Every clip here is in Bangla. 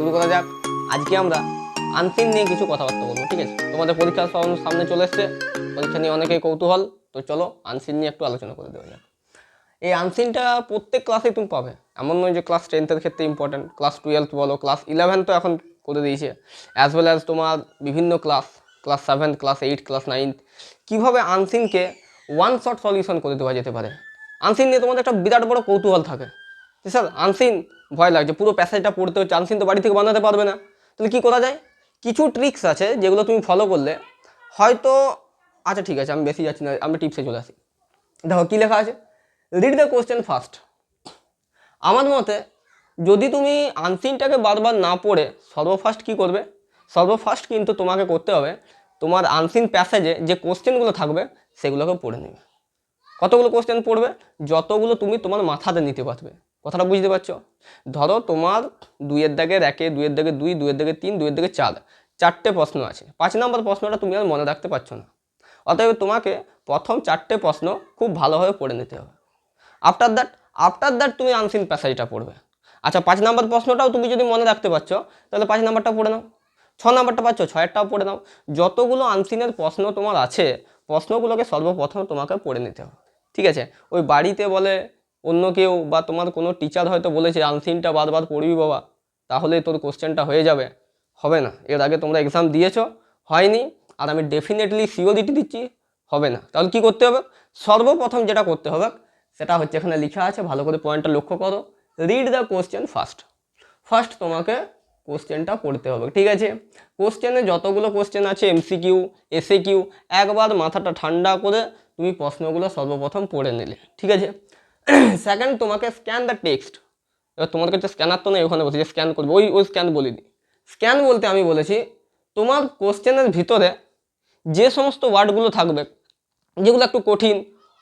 শুরু করা যাক। আজকে আমরা আনসিন নিয়ে কিছু কথাবার্তা বলবো, ঠিক আছে? তোমাদের পরীক্ষা সামনে চলে এসছে, পরীক্ষা নিয়ে অনেকেই কৌতূহল, তো চলো আনসিন নিয়ে একটু আলোচনা করে দেওয়া যাক। এই আনসিনটা প্রত্যেক ক্লাসে তুমি পাবে, এমন নয় যে ক্লাস 10-এর ক্ষেত্রে ইম্পর্টেন্ট, ক্লাস 12 বলো, ক্লাস 11 তো এখন করে দিয়েছে, অ্যাজ ওয়েল অ্যাজ তোমার বিভিন্ন ক্লাস 7, ক্লাস 8, ক্লাস 9, কীভাবে আনসিনকে ওয়ান শট সলিউশন করে দেওয়া যেতে পারে। আনসিন নিয়ে তোমাদের একটা বিরাট বড় কৌতূহল থাকে যে স্যার আনসিন ভয় লাগছে, পুরো প্যাসেজটা পড়তে হচ্ছে, আনসিন তো বাড়ি থেকে বানাতে পারবে না, তাহলে কী করা যায়? কিছু ট্রিক্স আছে যেগুলো তুমি ফলো করলে হয়তো, আচ্ছা ঠিক আছে আমি বেশি যাচ্ছি না, আমি টিপসে চলে আসি। দেখো কী লেখা আছে, রিড দ্য কোশ্চেন ফার্স্ট। আমার মতে যদি তুমি আনসিনটাকে বারবার না পড়ে সর্বফার্স্ট কী করবে, সর্বফার্স্ট কিন্তু তোমাকে করতে হবে তোমার আনসিন প্যাসেজে যে কোশ্চেনগুলো থাকবে সেগুলোকে পড়ে নেবে। কতগুলো কোশ্চেন পড়বে? যতগুলো তুমি তোমার মাথাতে নিতে পারবে। কথাটা বুঝতে পারছো? ধরো তোমার 2-এর দাগের 1, 2-এর দাগের 2, 2-এর দাগের 3, 2-এর দাগের 4, 4টে প্রশ্ন আছে। 5 নম্বর প্রশ্নটা তুমি আর মনে রাখতে পারছো না, অতএব তোমাকে প্রথম 4টে প্রশ্ন খুব ভালোভাবে পড়ে নিতে হবে। আফটার দ্যাট তুমি আনসিন প্যাসেজটা পড়বে। আচ্ছা 5 নম্বর প্রশ্নটাও তুমি যদি মনে রাখতে পারছো তাহলে 5 নম্বরটা পড়ে নাও, 6 নম্বরটা পাচ্ছ 6এরটাও পড়ে নাও। যতগুলো আনসিনের প্রশ্ন তোমার আছে প্রশ্নগুলোকে সর্বপ্রথম তোমাকে পড়ে নিতে হবে, ঠিক আছে? ওই বাড়িতে বলে অন্য কেউ বা তোমার কোনো টিচার হয়তো বলেছে আনসিনটা বারবার পড়বি বাবা তাহলে তোর কোশ্চেনটা হয়ে যাবে, হবে না। এর আগে তোমরা এক্সাম দিয়েছো, হয়নি, আর আমি ডেফিনেটলি সিওরিটি দিচ্ছি হবে না। তাহলে কি করতে হবে? সর্বপ্রথম যেটা করতে হবে সেটা হচ্ছে, এখানে লেখা আছে, ভালো করে পয়েন্টটা লক্ষ্য করো, রিড দ্য কোশ্চেন ফার্স্ট তোমাকে কোশ্চেনটা পড়তে হবে, ঠিক আছে? কোশ্চেনে যতগুলো কোশ্চেন আছে এমসিকিউ, এসএকিউ, একবার মাথাটা ঠান্ডা করে তুমি প্রশ্নগুলো সর্বপ্রথম পড়ে নিলে, ঠিক আছে? সেকেন্ড, তোমাকে স্ক্যান দ্য টেক্সট। এবার তোমার কাছে স্ক্যানার তো নেই, ওখানে বলছি যে স্ক্যান করবে, ওই স্ক্যান বলিনি। স্ক্যান বলতে আমি বলেছি তোমার কোশ্চেনের ভিতরে যে সমস্ত ওয়ার্ডগুলো থাকবে যেগুলো একটু কঠিন,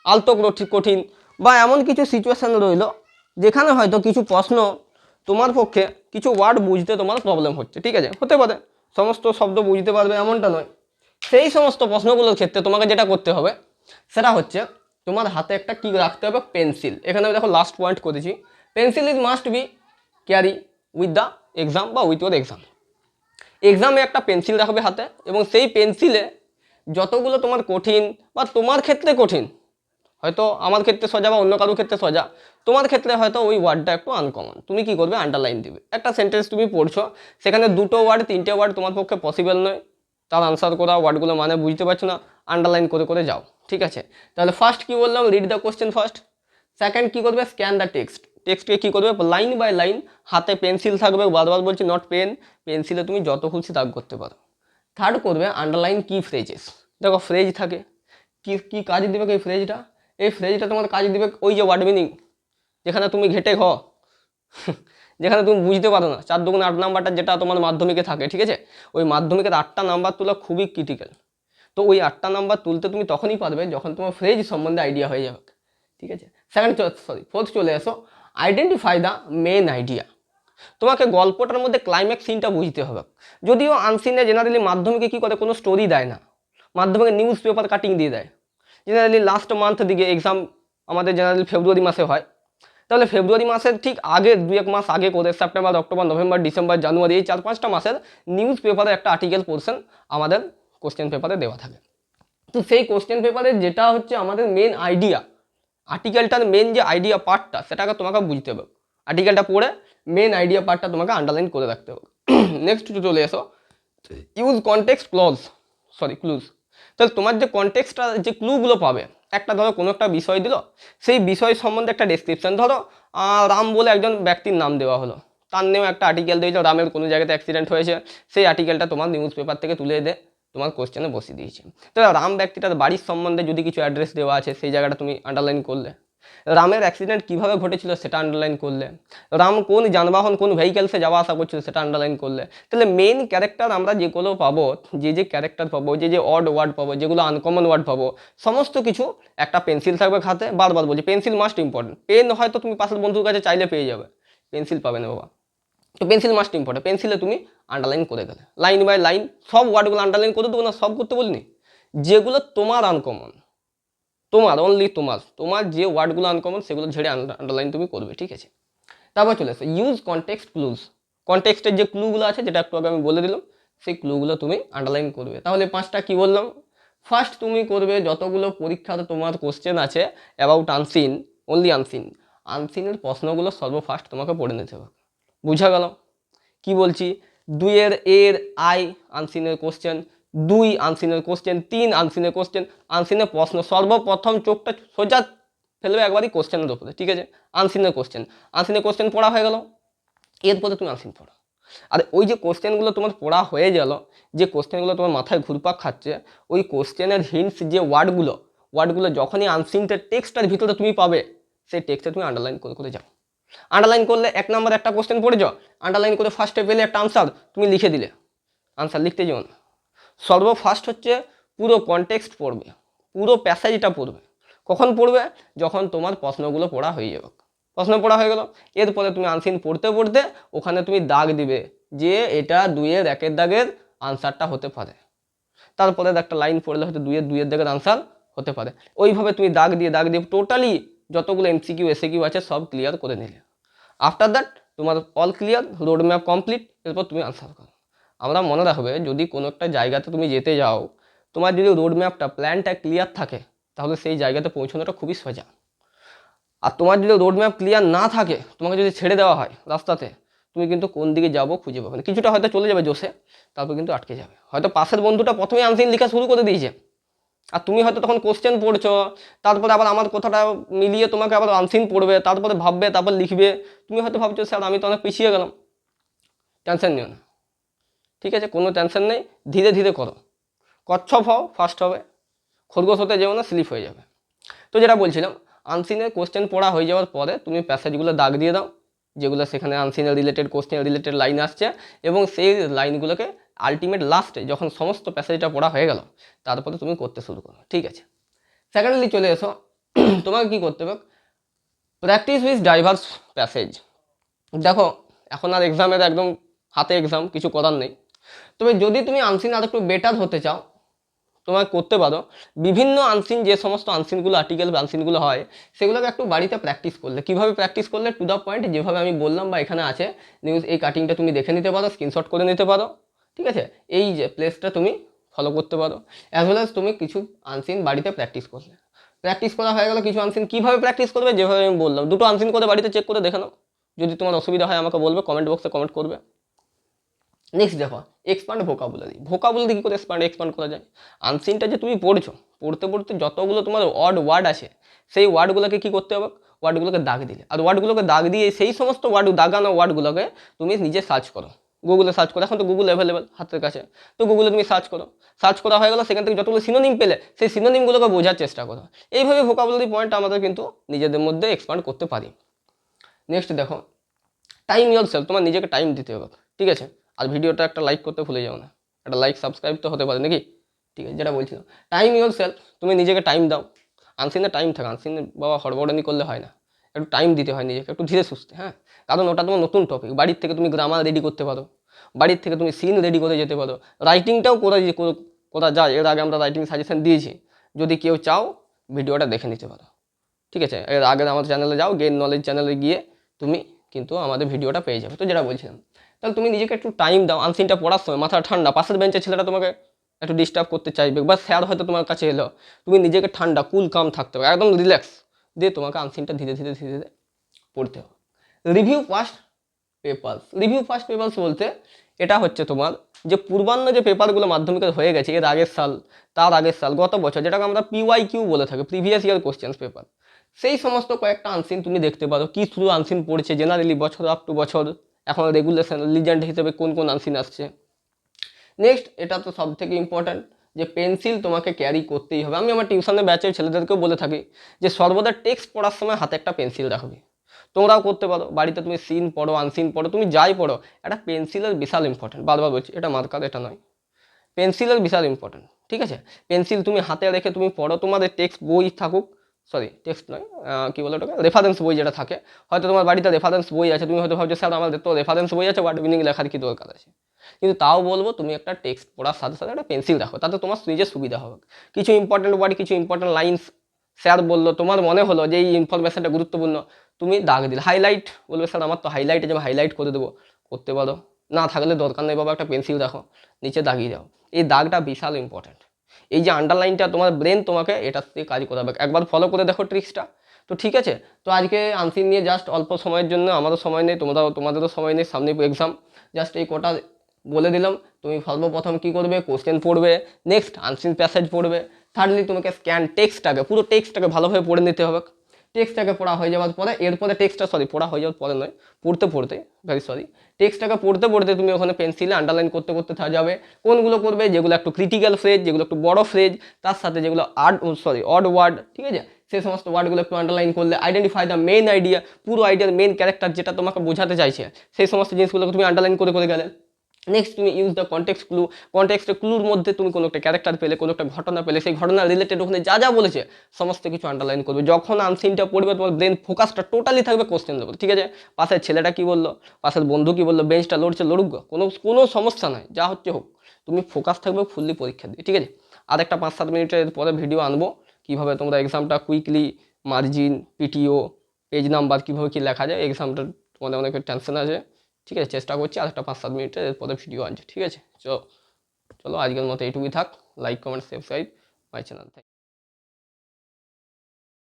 আলতো কঠিন, বা এমন কিছু সিচুয়েশান রইল যেখানে হয়তো কিছু প্রশ্ন তোমার পক্ষে কিছু ওয়ার্ড বুঝতে তোমার প্রবলেম হচ্ছে, ঠিক আছে? হতে পারে সমস্ত শব্দ বুঝতে পারবে এমনটা নয়। সেই সমস্ত প্রশ্নগুলোর ক্ষেত্রে তোমাকে যেটা করতে হবে সেটা হচ্ছে তোমার হাতে একটা কী রাখতে হবে, পেন্সিল। এখানে আমি দেখো লাস্ট পয়েন্ট করেছি, pencil is must be carry with the exam বা উইথ ইউর এক্সামে একটা পেন্সিল রাখবে হাতে, এবং সেই পেন্সিলে যতগুলো তোমার কঠিন বা তোমার ক্ষেত্রে কঠিন, হয়তো আমার ক্ষেত্রে সোজা বা অন্য কারোর ক্ষেত্রে সোজা, তোমার ক্ষেত্রে হয়তো ওই ওয়ার্ডটা একটু আনকমন, তুমি কি করবে, আন্ডারলাইন দিবে। একটা সেন্টেন্স তুমি পড়ছো, সেখানে 2টো ওয়ার্ড 3টে ওয়ার্ড তোমার পক্ষে পসিবল নয়, তার আনসার করা, ওয়ার্ডগুলো মানে বুঝতে পারছো না, আন্ডারলাইন করে করে যাও, ঠিক আছে? তাহলে ফার্স্ট কি বললাম, read the question first. Second কি করবে, স্ক্যান দ্য টেক্সটকে কী করবে, লাইন বাই লাইন, হাতে পেন্সিল থাকবে, বারবার বলছি নট পেন, পেন্সিলে তুমি যত খুশি দাগ করতে পারো। থার্ড করবে আন্ডারলাইন কি ফ্রেজেস। দেখো ফ্রেজ থাকে, কি কি কাজ দিবে এই ফ্রেজটা, এই ফ্রেজটা তোমার কাজ দিবে ওই যে ওয়ার্ড মিনিং, যেখানে তুমি ঘেটে যেখানে তুমি বুঝতে পারো না, 4 2 8 নাম্বারটা যেটা তোমার মাধ্যমিকে থাকে, ঠিক আছে? ওই মাধ্যমিকের 8টা নাম্বার তোলা খুবই ক্রিটিক্যাল। তো ওই 8টা নাম্বার তুলতে তুমি তখনই পারবে যখন তোমার ফ্রেজ সম্বন্ধে আইডিয়া হয়ে যাবে, ঠিক আছে? ফোর্থ চলে এসো, আইডেন্টিফাই দ্য মেন আইডিয়া। তোমাকে গল্পটার মধ্যে ক্লাইম্যাক্স সিনটা বুঝতে হবে। যদিও আনসিনে জেনারেলি মাধ্যমিকে কী করে, কোনো স্টোরি দেয় না, মাধ্যমিকে নিউজ পেপার কাটিং দিয়ে দেয়। জেনারেলি লাস্ট মান্থ দিকে এক্সাম আমাদের জেনারেলি ফেব্রুয়ারি মাসে হয়, তাহলে ফেব্রুয়ারি মাসের ঠিক আগে 2-1 মাস আগে করে সেপ্টেম্বর, অক্টোবর, নভেম্বর, ডিসেম্বর, জানুয়ারি, এই 4-5টা মাসের নিউজ পেপারে একটা আর্টিকেল পোর্শন আমাদের কোশ্চেন পেপারে দেওয়া থাকে। তো সেই কোশ্চেন পেপারে যেটা হচ্ছে আমাদের মেন আইডিয়া, আর্টিকেলটার মেন যে আইডিয়া পার্টটা সেটাকে তোমাকে বুঝতে হবে। আর্টিকেলটা পড়ে মেন আইডিয়া পার্টটা তোমাকে আন্ডারলাইন করে রাখতে হবে। নেক্সট চলে এসো, ইউজ কনটেক্সট ক্লুজ। তাহলে তোমার যে কনটেক্সটটা, যে ক্লুগুলো পাবে, একটা ধরো কোনো একটা বিষয় দিল, সেই বিষয় সম্বন্ধে একটা ডেসক্রিপশন, ধরো রাম বলে একজন ব্যক্তির নাম দেওয়া হলো, তার নিয়েও একটা আর্টিকেল দিয়েছে, রামের কোনো জায়গাতে অ্যাক্সিডেন্ট হয়েছে, সেই আর্টিকেলটা তোমার নিউজ পেপার থেকে তুলে দে তোমার কোশ্চেনে বসিয়ে দিয়েছে। তো রাম ব্যক্তিটার বাড়ির সম্বন্ধে যদি কিছু অ্যাড্রেস দেওয়া আছে সেই জায়গাটা তুমি আন্ডারলাইন করলে, রামের অ্যাক্সিডেন্ট কীভাবে ঘটেছিল সেটা আন্ডারলাইন করলে, রাম কোন যানবাহন কোন ভেহিক্যালসে যাওয়া আসা করছিল সেটা আন্ডারলাইন করলে। তাহলে মেন ক্যারেক্টার আমরা যেগুলো পাবো, যে ক্যারেক্টার পাবো, যে অড ওয়ার্ড পাবো, যেগুলো আনকমন ওয়ার্ড পাবো, সমস্ত কিছু একটা পেন্সিল থাকবে হাতে, বারবার বলছি পেন্সিল মাস্ট ইম্পর্টেন্ট। পেন হয়তো তুমি পাশের বন্ধুর কাছে চাইলে পেয়ে যাবে, পেন্সিল পাবে না বাবা। তো পেন্সিল মাস্ট ইম্পর্টেন্ট, পেন্সিলে তুমি আন্ডারলাইন করে গেলে, লাইন বাই লাইন সব ওয়ার্ডগুলো আন্ডারলাইন করে দেবো না, সব করতে বলিনি, যেগুলো তোমার আনকমন, অনলি তোমার যে ওয়ার্ডগুলো আনকমন সেগুলো ঝেড়ে আন্ডারলাইন তুমি করবে, ঠিক আছে? তারপর চলে আসো ইউজ কনটেক্সট ক্লুজ। কনটেক্সটের যে ক্লুগুলো আছে, যেটা একটু আগে আমি বলে দিলাম, সেই ক্লুগুলো তুমি আন্ডারলাইন করবে। তাহলে 5টা কি বললাম? ফার্স্ট তুমি করবে যতগুলো পরীক্ষাতে তোমার কোশ্চেন আছে অ্যাবাউট আনসিন, অনলি আনসিন, আনসিনের প্রশ্নগুলো সর্বফার্স্ট তোমাকে পড়ে নিতে হবে। বুঝা গেল কি বলছি? 2-এর এর আই আনসিনের কোশ্চেন, 2 আনসিনের কোশ্চেন, 3 আনসিনের কোশ্চেন, আনসিনের প্রশ্ন সর্বপ্রথম চোখটা সোজা ফেলবে একবারই কোশ্চেনের উপরে, ঠিক আছে? আনসিনের কোশ্চেন পড়া হয়ে গেল, এরপরে তুমি আনসিন পড়ো। আর ওই যে কোশ্চেনগুলো তোমার পড়া হয়ে গেল, যে কোশ্চেনগুলো তোমার মাথায় ঘুরপাক খাচ্ছে, ওই কোশ্চেনের হিন্টস যে ওয়ার্ডগুলো যখনই আনসিনটের টেক্সটার ভিতরে তুমি পাবে, সেই টেক্সটে তুমি আন্ডারলাইন করে করে যাও। আন্ডারলাইন করলে 1 নম্বর একটা কোশ্চেন পড়ে যাও, আন্ডারলাইন করে ফার্স্টে পেলে একটা আনসার, তুমি লিখে দিলে। আনসার লিখতে যেও না, সর্বফার্স্ট হচ্ছে পুরো কনটেক্সট পড়বে, পুরো প্যাসেজটা পড়বে। কখন পড়বে? যখন তোমার প্রশ্নগুলো পড়া হয়ে যাবে। প্রশ্ন পড়া হয়ে গেল, এরপরে তুমি আনসিন পড়তে পড়তে ওখানে তুমি দাগ দিবে যে এটা 2-এর 1-এর দাগের আনসারটা হতে পারে। তারপরে একটা লাইন পড়লে হয়তো 2-এর দাগের আনসার হতে পারে। ওইভাবে তুমি দাগ দিয়ে টোটালি যতগুলো এমসিকিউ এসএকিউ আছে সব ক্লিয়ার করে নিলে। আফটার দ্যাট তোমার all clear, road map complete, এরপর তুমি আনসার করো। আমরা মনে রাখবে, যদি কোনো একটা জায়গাতে তুমি যেতে যাও, তোমার যদি রোড ম্যাপটা প্ল্যানটা ক্লিয়ার থাকে, তাহলে সেই জায়গাতে পৌঁছানোটা খুবই সোজা। আর তোমার যদি রোড ম্যাপ ক্লিয়ার না থাকে, তোমাকে যদি ছেড়ে দেওয়া হয় রাস্তাতে, তুমি কিন্তু কোন দিকে যাবো খুঁজে পাবে না। কিছুটা হয়তো চলে যাবে জোশে, তারপর কিন্তু আটকে যাবে। হয়তো পাশের বন্ধুটা প্রথমে আনসিন লেখা শুরু করে দিয়েছে, আর তুমি হয়তো তখন কোশ্চেন পড়ছো, তারপরে আবার আমার কথাটা মিলিয়ে তোমাকে আবার আনসিন পড়বে, তারপরে ভাববে, তারপর লিখবে। তুমি হয়তো ভাবছো স্যার আমি তো অনেক পিছিয়ে গেলাম। টেনশন নিও না, ঠিক আছে? কোনো টেনশন নেই, ধীরে ধীরে করো। কচ্ছপ হও, ফার্স্ট হবে। খরগোশ হতে যেও না, স্লিপ হয়ে যাবে। তো যেটা বলছিলাম, আনসিনের কোশ্চেন পড়া হয়ে যাওয়ার পরে তুমি প্যাসেজগুলো দাগ দিয়ে দাও, যেগুলো সেখানে আনসিনের রিলেটেড কোশ্চেন রিলেটেড লাইন আসছে, এবং সেই লাইনগুলোকে আলটিমেট লাস্টে যখন সমস্ত প্যাসেজটা পড়া হয়ে গেল, তারপরে তুমি করতে শুরু করো, ঠিক আছে? সেকেন্ডলি চলে এসো, তোমাকে কি করতে হবে? Practice with diverse passage. দেখো, এখন আর এক্সামের একদম হাতে এক্সাম, কিছু করার নেই। তবে যদি তুমি আনসিন আর একটু বেটার হতে চাও, তোমাকে করতে পারো বিভিন্ন আনসিন, যে সমস্ত আনসিনগুলো আর্টিকেল আনসিনগুলো হয়, সেগুলোকে একটু বাড়িতে প্র্যাকটিস করলে। কীভাবে প্র্যাকটিস করলে? টু দ্য পয়েন্ট, যেভাবে আমি বললাম বা এখানে আছে নিউজ, এই কাটিংটা তুমি দেখে নিতে পারো, স্ক্রিনশট করে নিতে পারো, ঠিক আছে? এই যে প্লেসটা তুমি ফলো করতে পারো, অ্যাজ ওয়েল অ্যাজ তুমি কিছু আনসিন বাড়িতে প্র্যাকটিস করলে। প্র্যাকটিস করা হয়ে গেল, কিছু আনসিন কীভাবে প্র্যাকটিস করবে? যেভাবে আমি বললাম, 2টো আনসিন করে বাড়িতে চেক করে দেখে নাও। যদি তোমার অসুবিধা হয় আমাকে বলবে, কমেন্ট বক্সে কমেন্ট করবে। নেক্সট দেখো, এক্সপান্ড ভোকাবুলারি কী করে এক্সপান্ড করা যায়? আনসিনটা যে তুমি পড়ছো, পড়তে পড়তে যতগুলো তোমার অড ওয়ার্ড আছে, সেই ওয়ার্ডগুলোকে কী করতে হবে? ওয়ার্ডগুলোকে দাগ দিলে, আর ওয়ার্ডগুলোকে দাগ দিয়ে সেই সমস্ত দাগানো ওয়ার্ডগুলোকে তুমি নিজে সার্চ করো, গুগলে সার্চ করো। এখন তো গুগল অ্যাভেলেবেল হাতের কাছে, তো গুগলে তুমি সার্চ করা হয়ে গেলো, সেখান থেকে যতগুলো সিনোনিম পেলে সেই সিনোনিমগুলোকে বোঝার চেষ্টা করো। এইভাবে ভোকাবুলারি পয়েন্ট আমাদের কিন্তু নিজেদের মধ্যে এক্সপান্ড করতে পারি। নেক্সট দেখো, টাইম ইয়োরসেলফ, তোমার নিজেকে টাইম দিতে হবে, ঠিক আছে? আর ভিডিওটা একটা লাইক করতে ভুলে যাও না, একটা লাইক সাবস্ক্রাইব তো হতে পারে নাকি, ঠিক আছে? যেটা বলছিলাম, টাইম ইয়োরসেলফ, তুমি নিজেকে টাইম দাও। আনসিনে টাইম থাকে, আনসিনে বাবা হড়বড়ানি করলে হয় না, একটু টাইম দিতে হয় নিজেকে, একটু ধীরে সুস্থে, হ্যাঁ? কারণ ওটা তোমার নতুন টপিক। বাড়ির থেকে তুমি গ্রামার রেডি করতে পারো, বাড়ির থেকে তুমি সিন রেডি করে যেতে পারো, রাইটিংটাও করা যায়। এর আগে আমরা রাইটিং সাজেশন দিয়েছি, যদি কেউ চাও ভিডিওটা দেখে নিতে পারো, ঠিক আছে? এর আগে আমাদের চ্যানেলে যাও, গেইন নলেজ চ্যানেলে গিয়ে তুমি কিন্তু আমাদের ভিডিওটা পেয়ে যাবে। তো যেটা বলছিলাম, তাহলে তুমি নিজেকে একটু টাইম দাও। আনসিনটা পড়ার সময় মাথা ঠান্ডা, পাশের বেঞ্চের ছেলেটা তোমাকে একটু ডিস্টার্ব করতে চাইবে, বা স্যার হয়তো তোমার কাছে এলো, তুমি নিজেকে ঠান্ডা কুল কাম থাকতে হবে, একদম রিল্যাক্স দিয়ে তোমাকে আনসিনটা ধীরে ধীরে ধীরে ধীরে পড়তে হবে। রিভিউ ফার্স্ট পেপার্স বলতে এটা হচ্ছে তোমার যে পূর্বান্ন যে পেপারগুলো মাধ্যমিকের হয়ে গেছে, এর আগের সাল, তার আগের সাল, গত বছর, যেটাকে আমরা PYQ বলে থাকি, প্রিভিয়াস ইয়ার কোশ্চেন্স পেপার, সেই সমস্ত কয়েকটা আনসিন তুমি দেখতে পারো। কি শুধু আনসিন পড়ছে জেনারেলি বছর আপ টু বছর, এখন রেগুলেশন লিজেন্ড হিসেবে কোন কোন আনসিন আসছে। নেক্সট, এটা তো সব থেকে ইম্পর্ট্যান্ট, যে পেন্সিল তোমাকে ক্যারি করতেই হবে। আমি আমার টিউশনের ব্যাচের ছেলেদেরকেও বলে থাকি যে সর্বদা টেক্সট পড়ার সময় হাতে একটা পেন্সিল রাখবে। তোমরাও করতে পারো, বাড়িতে তুমি সিন পড়ো, আনসিন পড়ো, তুমি যাই পড়ো, একটা পেন্সিলের বিশাল ইম্পর্টেন্ট। বারবার বলছি, এটা মার্কার, এটা নয়, পেন্সিলের বিশাল ইম্পর্টেন্ট, ঠিক আছে? পেন্সিল তুমি হাতে রেখে তুমি পড়ো, তোমাদের টেক্সট বই থাকুক, সরি টেক্সট নয়, কী বলে ওটাকে, রেফারেন্স বই যেটা থাকে, হয়তো তোমার বাড়িতে রেফারেন্স বই আছে, তুমি হয়তো ভাবছো স্যার আমাদের তো রেফারেন্স বই আছে, ওয়ার্ড মিনিং লেখার কি দরকার আছে? কিন্তু তাও বলবো, তুমি একটা টেক্সট পড়ার সাথে সাথে একটা পেন্সিল রাখো, তাতে তোমার নিজের সুবিধা হবে। কিছু ইম্পর্টেন্ট ওয়ার্ড, কিছু ইম্পর্টেন্ট লাইন্স স্যার বললো, তোমার মনে হলো যে এই ইনফরমেশনটা গুরুত্বপূর্ণ, তুমি দাগ দিলে, হাইলাইট বলবে স্যার আমার তো হাইলাইটে যাবে, হাইলাইট করে দেবো, করতে পারো, না থাকলে দরকার নেই বাবা, একটা পেন্সিল রাখো, নিচে দাগিয়ে যাও। এই দাগটা বিশাল ইম্পর্ট্যান্ট। এই যে আন্ডারলাইনটা তোমার ব্রেন তোমাকে এটার দিয়ে কাজ করাবে, একবার ফলো করে দেখো ট্রিক্সটা। তো ঠিক আছে, তো আজকে আনসিন নিয়ে জাস্ট অল্প সময়ের জন্য, আমারও সময় নেই, তোমাদেরও সময় নেই, সামনে এক্সাম, জাস্ট এই কটা বলে দিলাম। তুমি সর্বপ্রথম কী করবে, কোশ্চেন পড়বে, নেক্সট আনসিন প্যাসেজ পড়বে, থার্ডলি তোমাকে স্ক্যান টেক্সটটাকে, পুরো টেক্সটটাকে ভালোভাবে পড়ে নিতে হবে। টেক্সটটাকে পড়া হয়ে যাওয়ার পরে, এরপরে টেক্সটটা, সরি পড়া হয়ে যাওয়ার পরে নয়, পড়তে পড়তে, ভেরি সরি, টেক্সটটাকে পড়তে পড়তে তুমি ওখানে পেন্সিলে আন্ডারলাইন করতে করতে থাকা যাবে। কোনগুলো করবে, যেগুলো একটু ক্রিটিক্যাল ফ্রেজ, যেগুলো একটু বড় ফ্রেজ, তার সাথে যেগুলো অড ওয়ার্ড, ঠিক আছে, সেই সমস্ত ওয়ার্ডগুলো একটু আন্ডারলাইন করলে, আইডেন্টিফাই দ্য মেন আইডিয়া, পুরো আইডিয়ার মেন ক্যারেক্টার যেটা তোমাকে বোঝাতে চাইছে, সেই সমস্ত জিনিসগুলোকে তুমি আন্ডারলাইন করে করে গেলে। নেক্সট তুমি use the context clue, context ক্লুর মধ্যে তুমি কোনো একটা ক্যারেক্টার পেলে, কোনো একটা ঘটনা পেলে, সেই ঘটনা রিলেটেড ওখানে যা যা বলেছে সমস্ত কিছু আন্ডারলাইন করবে। যখন আনসিনটা পড়বে তোমার ব্রেন ফোকাসটা টোটালি থাকবে কোশ্চেনের উপর, ঠিক আছে, পাশের ছেলেটা কি বললো, পাশের বন্ধু কি বললো, বেঞ্চটা লড়ছে লড়ুক, কোনো কোনো সমস্যা নাই, যা হচ্ছে হোক, তুমি ফোকাস থাকবে ফুললি পরীক্ষা দিয়ে, ঠিক আছে। আর একটা 5-7 মিনিটের পরে ভিডিও আনবো কীভাবে তোমরা এক্সামটা কুইকলি, মার্জিন, পিটিও, পেজ নাম্বার কীভাবে কী লেখা যায়, এক্সামটা তোমাদের অনেকের টেনশন আছে, ঠিক আছে, চেষ্টা করছি আর একটা 5-7 মিনিটের এরপরে ভিডিও আছে, ঠিক আছে। চলো আজকের মতো এইটুকুই থাক। Like, comment, subscribe my channel.